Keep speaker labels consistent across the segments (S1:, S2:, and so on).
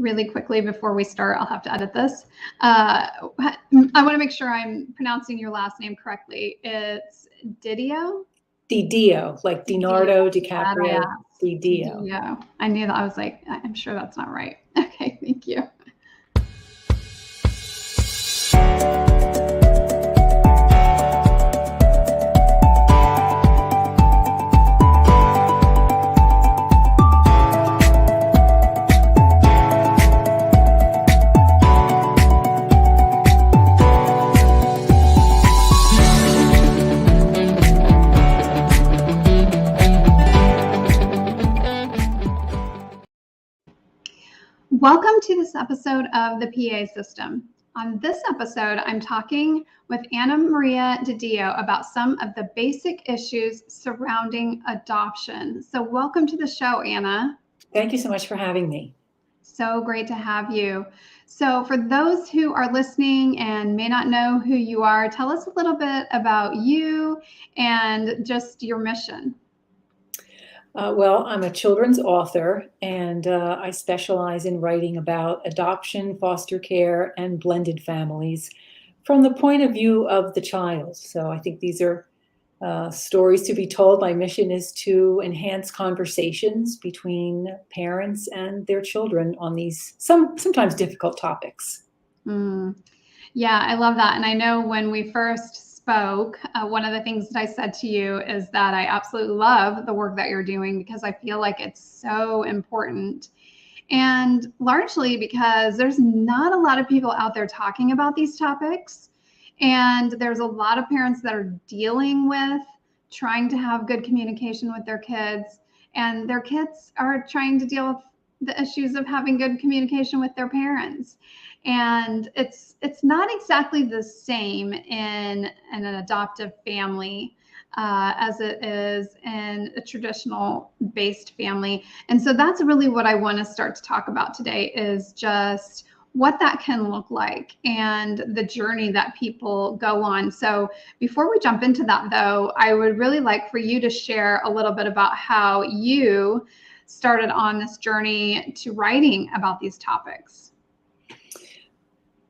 S1: really quickly before we start. I'll have to edit this. I want to make sure I'm pronouncing your last name correctly. It's DiDio?
S2: DiDio, like Leonardo
S1: DiDio.
S2: DiCaprio. DiDio.
S1: DiDio. I knew that. I was like, I'm sure that's not right. Okay, thank you. Welcome to this episode of the PA System. On this episode, I'm talking with Maria DiDio about some of the basic issues surrounding adoption. So welcome to the show, Anna.
S2: Thank you so much for having me.
S1: So great to have you. So for those who are listening and may not know who you are, tell us a little bit about you and just your mission.
S2: Well, I'm a children's author, and I specialize in writing about adoption, foster care, and blended families from the point of view of the child. So I think these are stories to be told. My mission is to enhance conversations between parents and their children on these sometimes difficult topics.
S1: Yeah, I love that. And I know when we first spoke, one of the things that I said to you is that I absolutely love the work that you're doing because I feel like it's so important. And largely because there's not a lot of people out there talking about these topics. And there's a lot of parents that are dealing with trying to have good communication with their kids. And their kids are trying to deal with the issues of having good communication with their parents. And it's not exactly the same in an adoptive family as it is in a traditional based family. And so that's really what I want to start to talk about today is just what that can look like and the journey that people go on. So before we jump into that, though, I would really like for you to share a little bit about how you started on this journey to writing about these topics.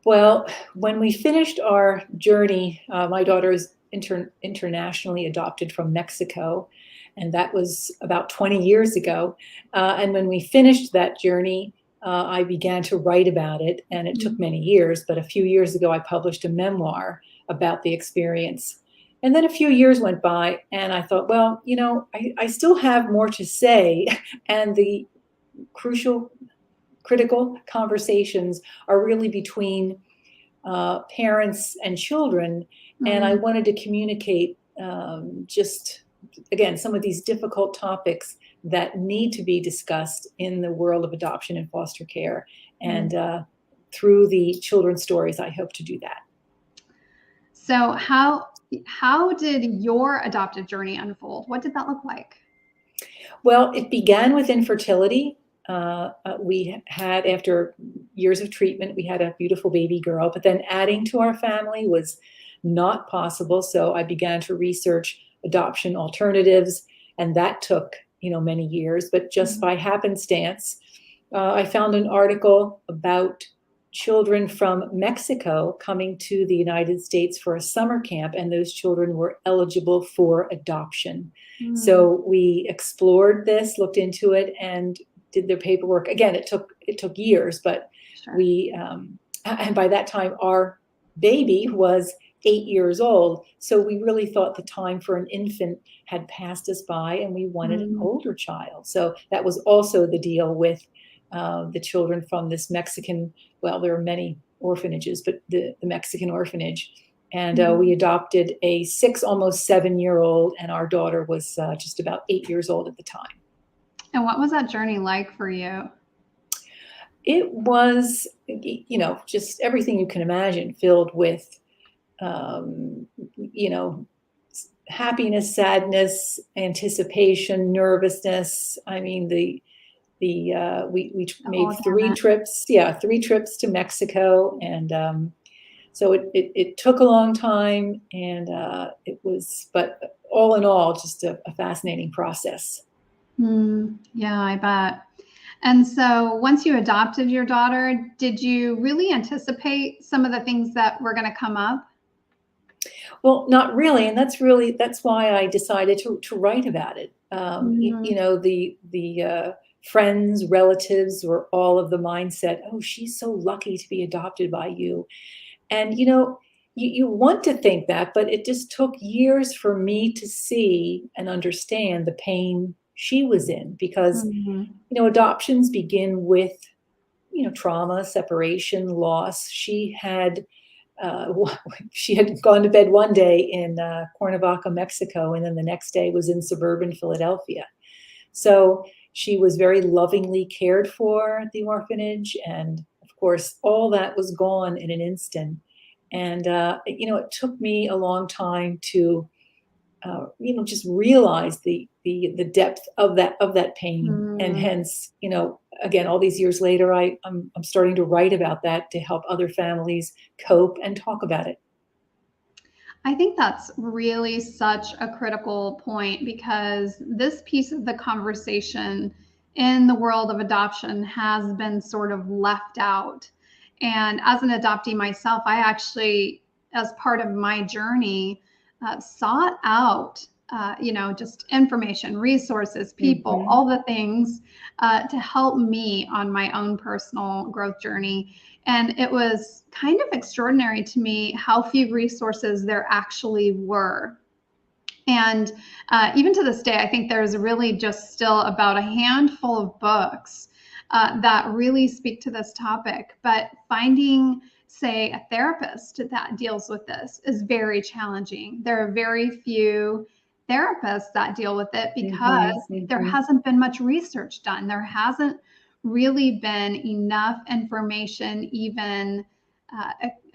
S2: Well, when we finished our journey, my daughter is internationally adopted from Mexico, and that was about 20 years ago. And when we finished that journey, I began to write about it, and it took many years, but a few years ago, I published a memoir about the experience. And then a few years went by, and I thought, well, you know, I still have more to say, and the critical conversations are really between parents and children. And I wanted to communicate just, again, some of these difficult topics that need to be discussed in the world of adoption and foster care. And through the children's stories, I hope to do that.
S1: So how did your adoptive journey unfold? What did that look like?
S2: Well, it began with infertility. We had, after years of treatment, we had a beautiful baby girl, but then adding to our family was not possible. So I began to research adoption alternatives, and that took, many years. But just by happenstance, I found an article about children from Mexico coming to the United States for a summer camp, and those children were eligible for adoption. So we explored this, looked into it, and did their paperwork. Again, it took years, but we and by that time our baby was 8 years old. So we really thought the time for an infant had passed us by, and we wanted an older child. So that was also the deal with the children from this Mexican. Well, there are many orphanages, but the Mexican orphanage. And we adopted a 6, almost 7-year-old, and our daughter was just about 8 years old at the time.
S1: And what was that journey like for you?
S2: It was, just everything you can imagine, filled with, happiness, sadness, anticipation, nervousness. I mean, we made 3 trips. Yeah, 3 trips to Mexico, and so it took a long time, and it was, but all in all, just a fascinating process.
S1: Yeah, I bet. And so once you adopted your daughter, did you really anticipate some of the things that were going to come up?
S2: Well, not really, and that's why I decided to write about it.
S1: Mm-hmm.
S2: The friends, relatives were all of the mindset, oh, she's so lucky to be adopted by you. And you want to think that, but it just took years for me to see and understand the pain she was in, because
S1: Mm-hmm.
S2: adoptions begin with trauma, separation, loss. Uh, she had gone to bed one day in Cuernavaca, Mexico, and then the next day was in suburban Philadelphia. So she was very lovingly cared for at the orphanage, and of course, all that was gone in an instant. And it took me a long time to just realize the depth of that pain, and
S1: Mm-hmm.
S2: hence, again, all these years later, I'm starting to write about that to help other families cope and talk about it.
S1: I think that's really such a critical point, because this piece of the conversation in the world of adoption has been sort of left out. And as an adoptee myself, I actually, as part of my journey, sought out, just information, resources, people,
S2: Hmm.
S1: all the things to help me on my own personal growth journey. And it was kind of extraordinary to me how few resources there actually were. And even to this day, I think there's really just still about a handful of books that really speak to this topic. But finding, say, a therapist that deals with this is very challenging. There are very few therapists that deal with it
S2: Hmm.
S1: because there
S2: Hmm.
S1: hasn't been much research done. There hasn't really been enough information even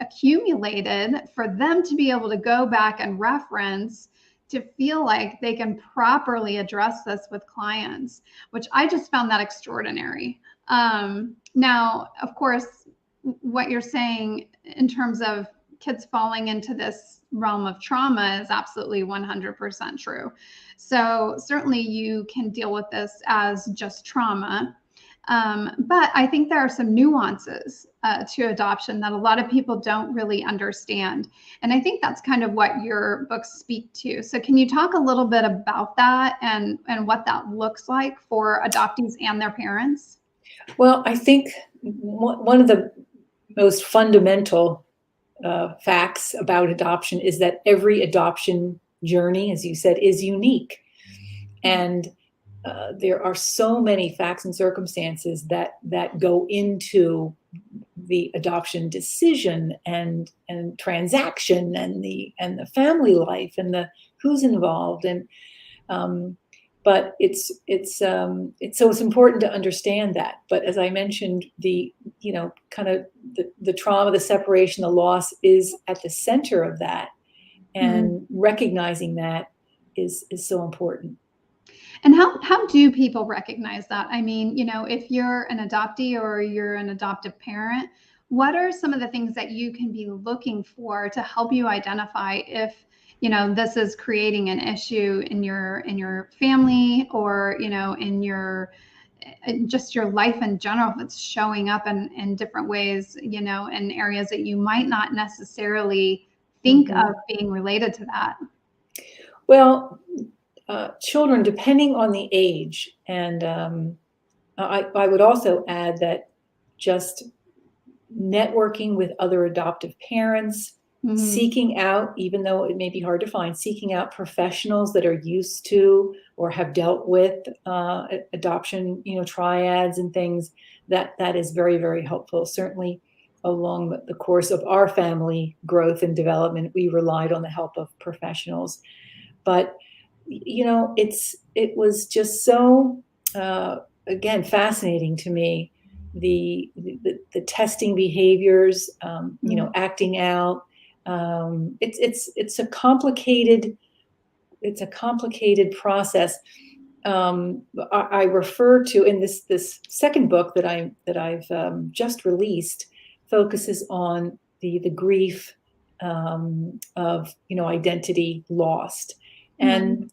S1: accumulated for them to be able to go back and reference to feel like they can properly address this with clients, which I just found that extraordinary. Now, of course, what you're saying in terms of kids falling into this realm of trauma is absolutely 100% true. So, certainly, you can deal with this as just trauma. But I think there are some nuances to adoption that a lot of people don't really understand. And I think that's kind of what your books speak to. So can you talk a little bit about that and what that looks like for adoptees and their parents?
S2: Well, I think one of the most fundamental facts about adoption is that every adoption journey, as you said, is unique. And there are so many facts and circumstances that go into the adoption decision and transaction and the family life and the who's involved, and but it's important to understand that. But as I mentioned, the kind of the trauma, the separation, the loss is at the center of that,
S1: Mhm.
S2: and recognizing that is so important.
S1: And how do people recognize that? I mean, if you're an adoptee or you're an adoptive parent, what are some of the things that you can be looking for to help you identify if, this is creating an issue in your family, or, in your just your life in general, if it's showing up in different ways, in areas that you might not necessarily think of
S2: Mhm.
S1: being related to that.
S2: Well, children, depending on the age, and I would also add that just networking with other adoptive parents,
S1: Mhm.
S2: seeking out, even though it may be hard to find, seeking out professionals that are used to or have dealt with adoption, triads and things, that is very, very helpful. Certainly, along the course of our family growth and development, we relied on the help of professionals. But it was just so again fascinating to me, the testing behaviors,
S1: Mhm.
S2: acting out. It's a complicated process. I refer to in this second book that I've just released, focuses on the grief of identity lost.
S1: Mhm.
S2: And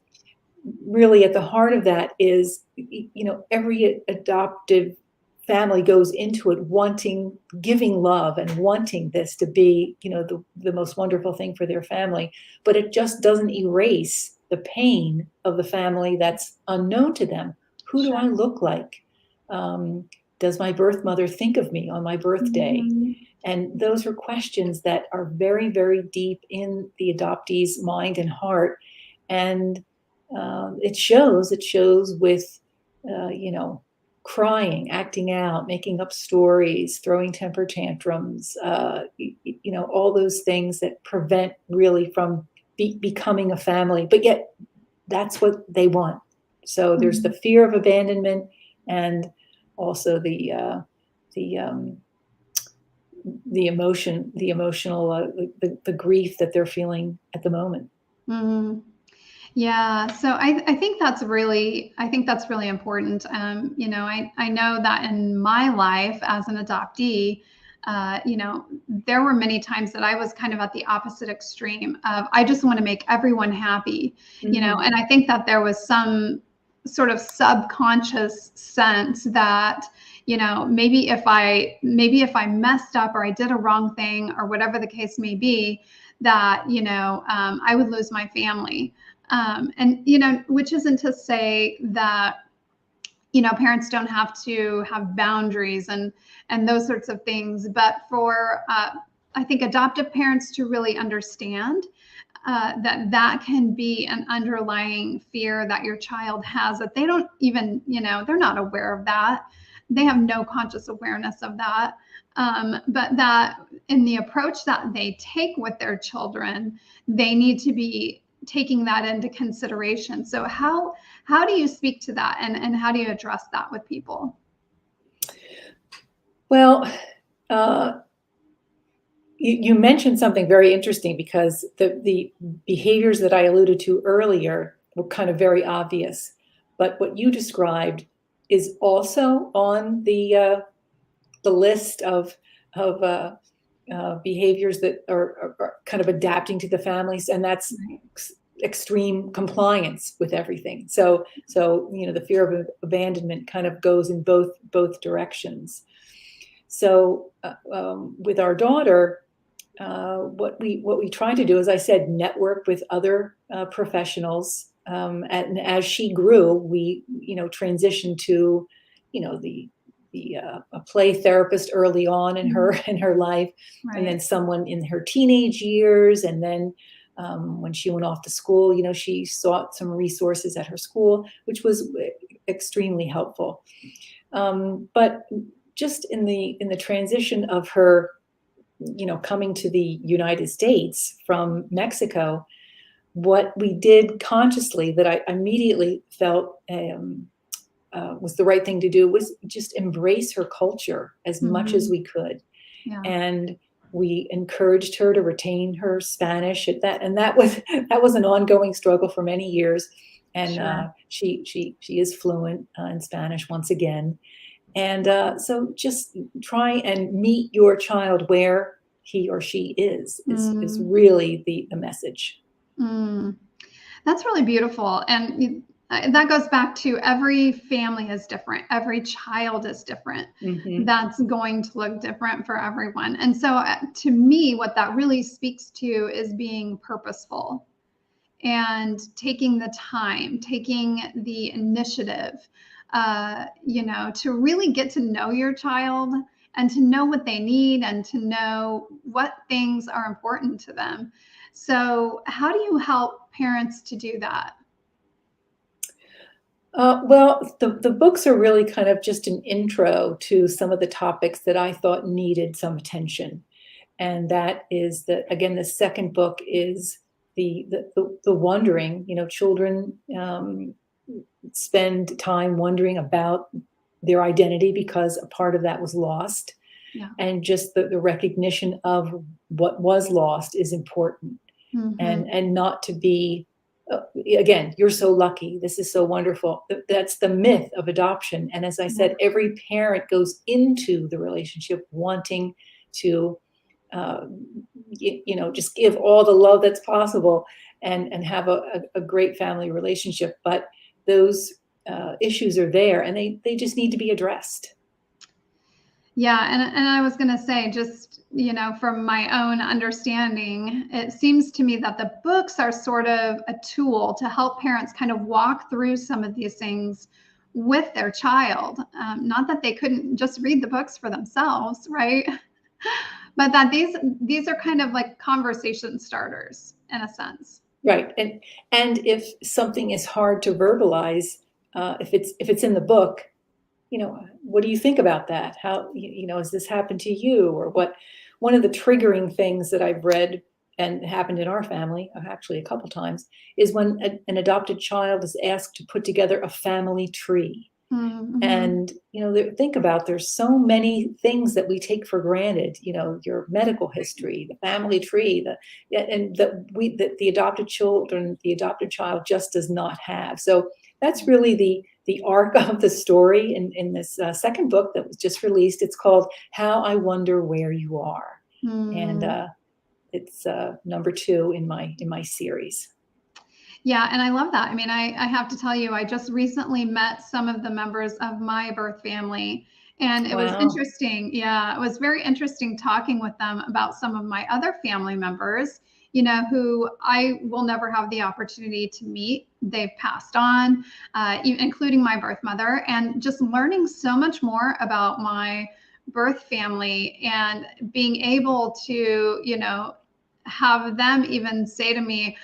S2: really at the heart of that is every adoptive family goes into it giving love and wanting this to be, the most wonderful thing for their family, but it just doesn't erase the pain of the family that's unknown to them. Who do I look like? Does my birth mother think of me on my birthday?
S1: Mm-hmm.
S2: And those are questions that are very, very deep in the adoptee's mind and heart. And it shows with, crying, acting out, making up stories, throwing temper tantrums, all those things that prevent really from becoming a family. But yet that's what they want. So there's the fear of abandonment, and also the emotional, the grief that they're feeling at the moment.
S1: Mm-hmm. Yeah, so I think that's really important. I know that in my life as an adoptee, there were many times that I was kind of at the opposite extreme of I just want to make everyone happy, and I think that there was some sort of subconscious sense that maybe if I messed up or I did a wrong thing or whatever the case may be, that I would lose my family. And which isn't to say that parents don't have to have boundaries and those sorts of things, but for I think adoptive parents to really understand that can be an underlying fear that your child has, that they don't even, they're not aware of that. They have no conscious awareness of that. But that in the approach that they take with their children, they need to be taking that into consideration. So how do you speak to that, and how do you address that with people?
S2: Well, you mentioned something very interesting, because the behaviors that I alluded to earlier were kind of very obvious, but what you described is also on the list of behaviors that are kind of adapting to the families, and that's extreme compliance with everything. So the fear of abandonment kind of goes in both directions. So with our daughter, what we try to do, as I said, network with other professionals. And as she grew, we transitioned to a play therapist early on in her life, right. And then someone in her teenage years, and then when she went off to school, she sought some resources at her school, which was extremely helpful. But just in the transition of her, coming to the United States from Mexico, what we did consciously that I immediately felt was the right thing to do was just embrace her culture as much as we could. Yeah. And we encouraged her to retain her Spanish and that was an ongoing struggle for many years. And sure. She is fluent in Spanish once again. And so just try and meet your child where he or she is really the message.
S1: That's really beautiful. And that goes back to every family is different. Every child is different. That's going to look different for everyone. And so to me, what that really speaks to is being purposeful and taking the time, taking the initiative, to really get to know your child and to know what they need and to know what things are important to them. So how do you help parents to do that?
S2: Well, the books are really kind of just an intro to some of the topics that I thought needed some attention. And that is again, the second book is the wondering. Children spend time wondering about their identity because a part of that was lost. Yeah. And just the recognition of what was lost is important. And not to be, again, you're so lucky, this is so wonderful. That's the myth of adoption. And as I said, every parent goes into the relationship wanting to just give all the love that's possible and have a great family relationship. But those issues are there, and they just need to be addressed.
S1: Yeah, and I was going to say, just, from my own understanding, it seems to me that the books are sort of a tool to help parents kind of walk through some of these things with their child. Not that they couldn't just read the books for themselves, right? But that these are kind of like conversation starters in a sense.
S2: Right. And if something is hard to verbalize, if it's in the book, what do you think about that? How, has this happened to you? Or what? One of the triggering things that I've read and happened in our family, actually a couple times, is when an adopted child is asked to put together a family tree.
S1: Mm-hmm.
S2: And, think about, there's so many things that we take for granted, your medical history, the family tree, and that the adopted children, the adopted child just does not have. So that's really the arc of the story in this second book that was just released. It's called How I Wonder Where You Are. And it's number 2 in my series.
S1: Yeah, and I love that. I mean, I have to tell you, I just recently met some of the members of my birth family, and it was interesting. Yeah, it was very interesting talking with them about some of my other family members, who I will never have the opportunity to meet. They've passed on, including my birth mother, and just learning so much more about my birth family and being able to, have them even say to me,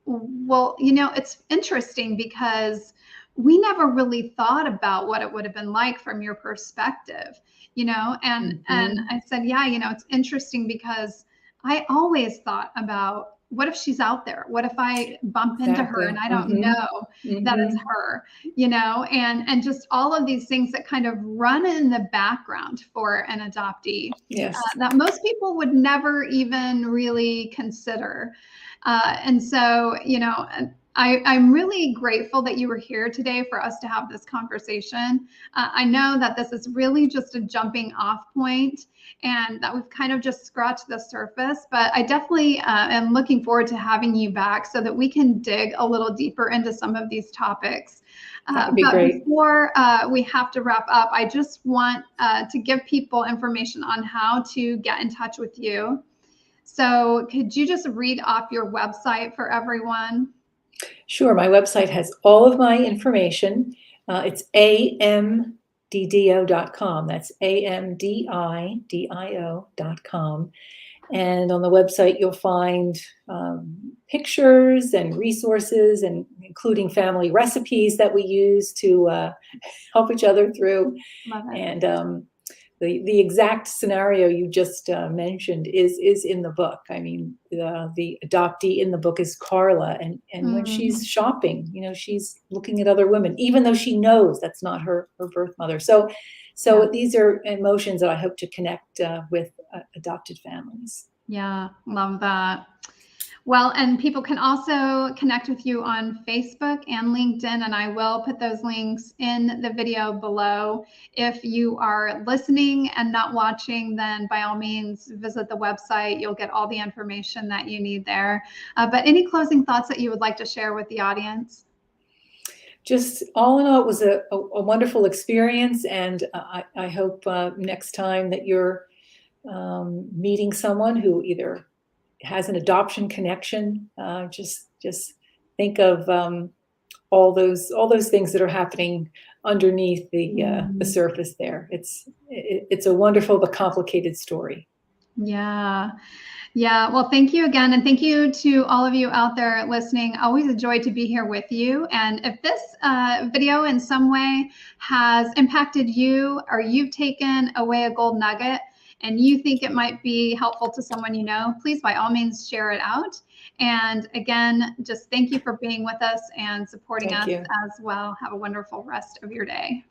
S1: well, it's interesting because we never really thought about what it would have been like from your perspective, and I said, yeah, it's interesting because I always thought about, what if she's out there? What if I bump into her and I don't know that it's her, and just all of these things that kind of run in the background for an adoptee,
S2: yes,
S1: that most people would never even really consider. And so, I'm really grateful that you were here today for us to have this conversation. I know that this is really just a jumping off point and that we've kind of just scratched the surface, but I definitely am looking forward to having you back so that we can dig a little deeper into some of these topics.
S2: That would be
S1: but
S2: great.
S1: Before we have to wrap up, I just want to give people information on how to get in touch with you. So could you just read off your website for everyone?
S2: Sure. My website has all of my information. It's amdidio.com. That's amdidio.com. And on the website, you'll find pictures and resources, and including family recipes that we use to help each other through.
S1: Love it.
S2: And the exact scenario you just mentioned is in the book. I mean, the adoptee in the book is Carla, and when she's shopping, she's looking at other women, even though she knows that's not her birth mother. So these are emotions that I hope to connect with adopted families.
S1: Yeah, love that. Well, and people can also connect with you on Facebook and LinkedIn, and I will put those links in the video below. If you are listening and not watching, then by all means, visit the website. You'll get all the information that you need there. But any closing thoughts that you would like to share with the audience?
S2: Just all in all, it was a wonderful experience, and I hope next time that you're meeting someone who either has an adoption connection, just think of all those things that are happening underneath the surface there. It's a wonderful but complicated story.
S1: Yeah. Well, thank you again. And thank you to all of you out there listening. Always a joy to be here with you. And if this video in some way has impacted you, or you've taken away a gold nugget and you think it might be helpful to someone you know, please by all means share it out. And again, just thank you for being with us and supporting us as well. Have a wonderful rest of your day.